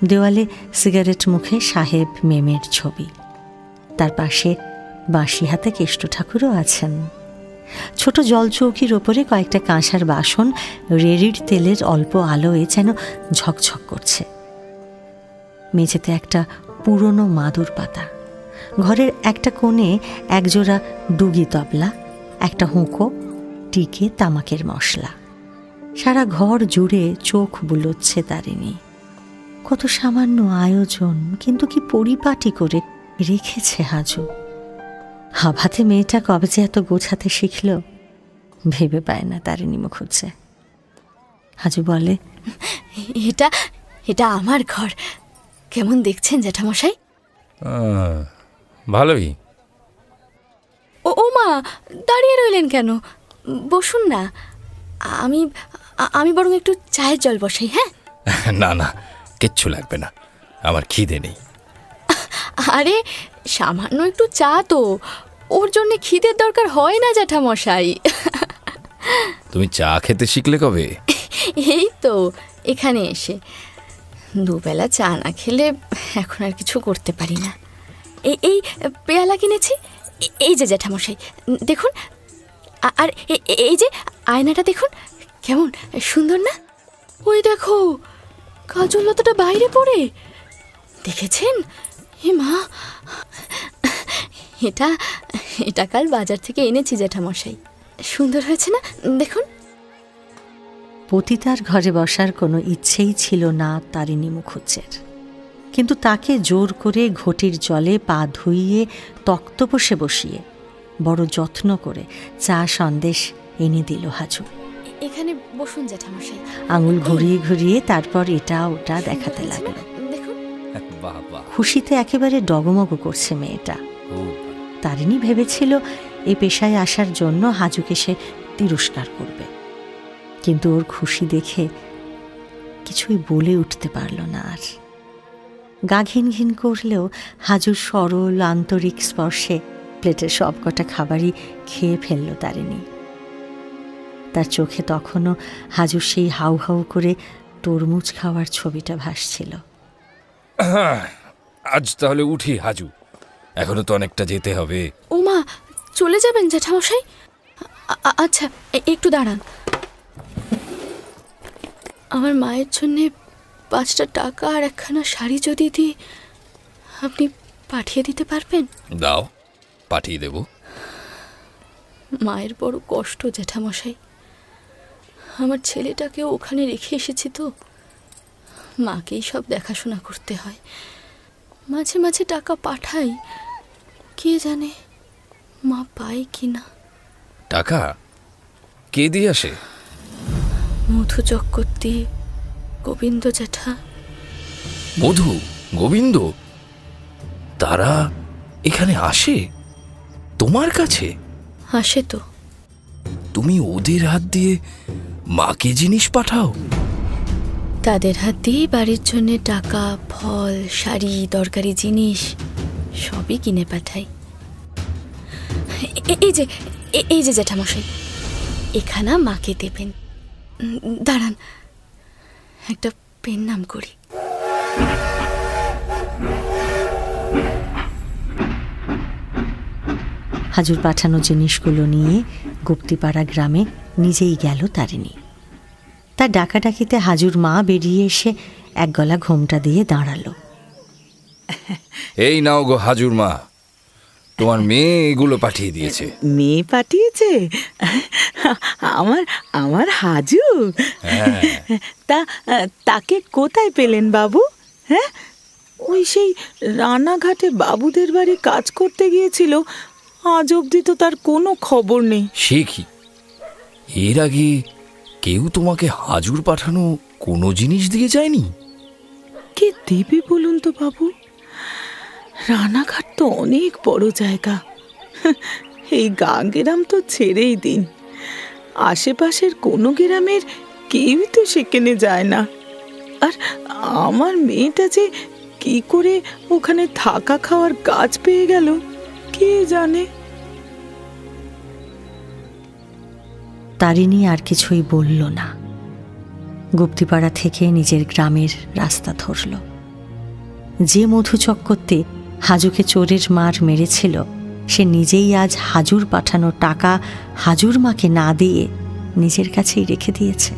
A: দেওয়ালে সিগারেট মুখে সাহেব মেমের ছবি। তার পাশে বাঁশি হাতে কেষ্ট ঠাকুরও আছেন। ছোট জলচৌকির ওপরে কয়েকটা কাঁসার বাসন রেড়ির তেলের অল্প আলোয় যেন ঝকঝক করছে। মেঝেতে একটা পুরনো মাদুর পাতা, ঘরের একটা কোণে একজোড়া ডুগি তবলা, একটা হুঁকো, টিকে তামাকের মশলা। সারা ঘর জুড়ে চোখ বুলোচ্ছে তারিণী। কত সামান্য আয়োজন, কিন্তু কি পরিপাটি করে রেখেছে হাজু। হাভাতে মেয়েটা কবে যে এত গোছাতে শিখল ভেবে পায় না তারিণী মুখুজ্জে। হাজু বলে,
E: এটা এটা আমার ঘর। কেমন দেখছেন জ্যাঠামশাই?
D: ভালোই।
E: ও মা, দাঁড়িয়ে রইলেন কেন? বসুন না। আমি আমি বরং একটু চায়ের জল বসাই। হ্যাঁ,
D: না না, কিচ্ছু লাগবে না, আমার খিদে নেই।
E: আরে সামান্য একটু চা তো, ওর জন্য খিদের দরকার হয় না জ্যাঠামশাই।
D: তুমি চা খেতে শিখলে কবে?
E: এই তো এখানে এসে। দুবেলা চা না খেলে এখন আর কিছু করতে পারি না। এই এই পেয়ালা কিনেছি, এই যে জ্যাঠামশাই দেখুন। আর এই যে আয়নাটা দেখুন, কেমন সুন্দর না? ওই দেখো, কাজল লতাটা বাইরে পড়ে, দেখেছেন? এ মা, এটা এটা কাল বাজার থেকে এনেছি জ্যাঠামশাই। সুন্দর হয়েছে না? দেখুন।
A: পতিতার ঘরে বসার কোনো ইচ্ছেই ছিল না তারিণী মুখুজ্জের, কিন্তু তাকে জোর করে ঘটির জলে পা ধুইয়ে তক্তপোষে বসিয়ে বড় যত্ন করে চা সন্দেশ এনে দিল হাজু।
E: এখানে বসুন জ্যাঠামশাই।
A: আঙুল ঘুরিয়ে ঘুরিয়ে তারপর এটা ওটা দেখাতে লাগলো।
E: দেখুন,
D: বাহ বাহ,
A: খুশিতে একেবারে ডগমগ করছে মেয়েটা।
D: খুব।
A: তারিণী ভেবেছিল এই পেশায় আসার জন্য হাজুকে সে তিরস্কার করবে, কিন্তু ওর খুশি দেখে কিছুই বলে উঠতে পারল না আর। গা ঘিন ঘিন করলেও হাজুর সরল আন্তরিক স্পর্শে প্লেটের সবকটা খাবারই খেয়ে ফেলল তারিণী। তার চোখে তখনও হাজুর সেই হাউ হাউ করে তরমুজ খাওয়ার ছবিটা ভাসছিল।
D: আজ তাহলে উঠি হাজু, এখনো তো অনেকটা যেতে হবে।
E: ও মা, চলে যাবেন জ্যাঠামশাই? আচ্ছা, একটু দাঁড়ান। আমার মায়ের জন্যে 5টা টাকা আর একখানা শাড়ি যদি দিই, আপনি পাঠিয়ে দিতে পারবেন?
D: দাও, পাঠিয়ে দেব।
E: মায়ের বড় কষ্ট জ্যাঠামশাই। আমার ছেলেটাকে ওখানে রেখে এসেছি তো, মাকেই সব দেখাশোনা করতে হয়। মাঝে মাঝে টাকা পাঠাই, কে জানে মা পায় কি না।
D: টাকা কে দিয়ে আসে?
E: মধু চক্রবর্তী, গোবিন্দ জ্যাঠা।
D: মধু, গোবিন্দ, তারা এখানে আসে তোমার কাছে?
E: আসে তো।
D: তুমি ওদের হাত দিয়ে মাকে জিনিস পাঠাও?
E: তাদের হাত দিয়েই বাড়ির জন্য টাকা, ফল, শাড়ি, দরকারি জিনিস সবই কিনে পাঠাই। এই যে জ্যাঠামশাই, এখানা মাকে দেবেন। দাঁড়ান, একটা পেন নাম করি।
A: হাজুর পাঠানো জিনিসগুলো নিয়ে গুপ্তিপাড়া গ্রামে নিজেই গেল তারিণী। তার ডাকাডাকিতে হাজুর মা বেরিয়ে এসে এক গলা ঘোমটা দিয়ে দাঁড়ালো।
D: এই নাও গো হাজুর মা, তোমার মেয়ে এগুলো পাঠিয়ে দিয়েছে।
H: মেয়ে পাঠিয়েছে? আমার আমার হাজু?
D: হ্যাঁ।
H: তাকে কোথায় পেলেন বাবু? হ্যাঁ, ওই সেই রানাঘাটে বাবুদের বাড়ি কাজ করতে গিয়েছিল, আজ অবধি তো তার কোনো খবর নেই।
D: সে কি, এর আগে কেউ তোমাকে হাজুর পাঠানো কোনো জিনিস দিয়ে যায়নি?
H: কে দেবে বলুন তো বাবু? রানাঘাট তো অনেক বড় জায়গা। এই গ্রাম তো ছেড়েই দিন, আশেপাশের কোনো গ্রামের কেউই তো সেখানে যায় না। আর আমার মেয়েটা যে কি করে ওখানে থাকা খাওয়ার কাজ পেয়ে গেল কে জানে।
A: তারিণী আর কিছুই বলল না। গুপ্তিপাড়া থেকে নিজের গ্রামের রাস্তা ধরল। যে মধু চক্রবর্তী হাজুকে চোরের মার মেরেছিল সে নিজেই আজ হাজুর পাঠানো টাকা হাজুর মাকে না দিয়ে নিজের কাছেই রেখে দিয়েছে।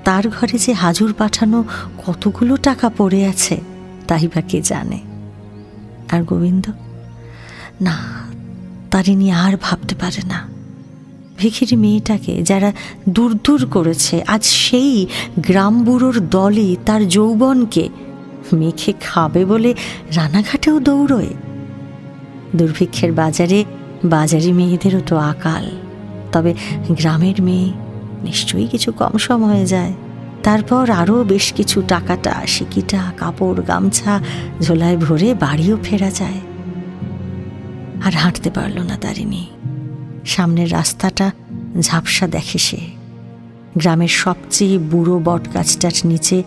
A: তার ঘরে যে হাজুর পাঠানো কতগুলো টাকা পড়ে আছে তাই বা কে জানে। আর গোবিন্দ, না, তারিণী আর ভাবতে পারে না। ভিখিরি মেয়েটাকে যারা দূর দূর করেছে, আজ সেই গ্রাম বুড়োর দলই তার যৌবনকে মেখে খাবে বলে রানাঘাটেও দৌড়োয়। দুর্ভিক্ষের বাজারে বাজারি মেয়েদেরও তো আকাল, তবে গ্রামের মেয়ে নিশ্চয়ই কিছু কম সম হয়ে যায়। তারপর আরও বেশ কিছু টাকাটা, সিকিটা, কাপড়, গামছা ঝোলায় ভরে বাড়িও ফেরা যায়। আর হাঁটতে পারল না তারিণী। সামনের রাস্তাটা ঝাপসা দেখে সে। গ্রামের সবচেয়ে বুড়ো বট গাছটার নিচে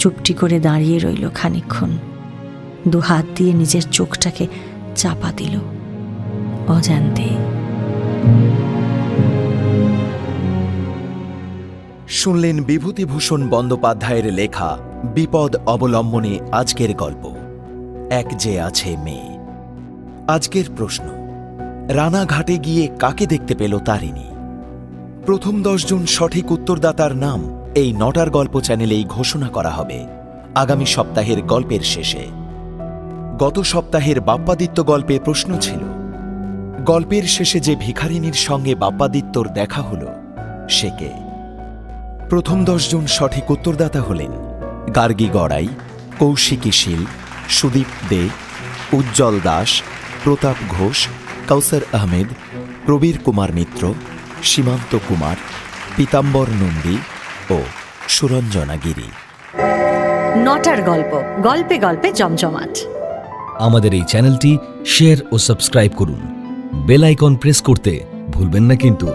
A: চুপটি করে দাঁড়িয়ে রইল খানিকক্ষণ। দু হাত দিয়ে নিজের চোখটাকে চাপা দিল অজান্তে।
F: শুনলেন বিভূতিভূষণ বন্দ্যোপাধ্যায়ের লেখা বিপদ অবলম্বনে আজকের গল্প এক যে আছে মেয়ে। আজকের প্রশ্ন, রানাঘাটে গিয়ে কাকে দেখতে পেল তারিণী? প্রথম 10 জন সঠিক উত্তরদাতার নাম এই নটার গল্প চ্যানেলেই ঘোষণা করা হবে আগামী সপ্তাহের গল্পের শেষে। গত সপ্তাহের বাপ্পাদিত্য গল্পে প্রশ্ন ছিল, গল্পের শেষে যে ভিখারিনীর সঙ্গে বাপ্পাদিত্যর দেখা হল সে কে? প্রথম 10 জন সঠিক উত্তরদাতা হলেন গার্গী গড়াই, কৌশিকী শীল, সুদীপ দে, উজ্জ্বল দাস, প্রতাপ ঘোষ, কৌসর আহমেদ, প্রবীর কুমার মিত্র, সীমান্ত কুমার, পীতাম্বর নন্দী ও সুরঞ্জনা গিরি।
A: নটার গল্প, গল্পে গল্পে জমজমাট।
D: আমাদের এই চ্যানেলটি শেয়ার ও সাবস্ক্রাইব করুন। বেল আইকন প্রেস করতে ভুলবেন না কিন্তু।